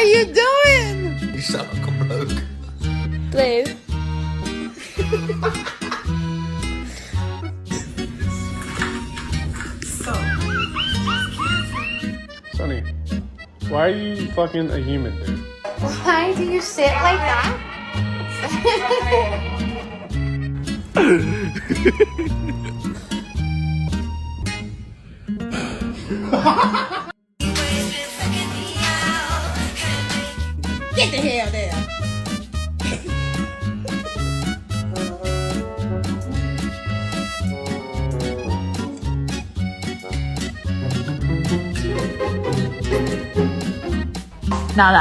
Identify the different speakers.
Speaker 1: are you doing?
Speaker 2: You sound like a bloke.
Speaker 3: Blue.
Speaker 4: Sonny, why are you fucking a human, dude?
Speaker 3: Why do you sit like that?
Speaker 1: Get the hell there. Now that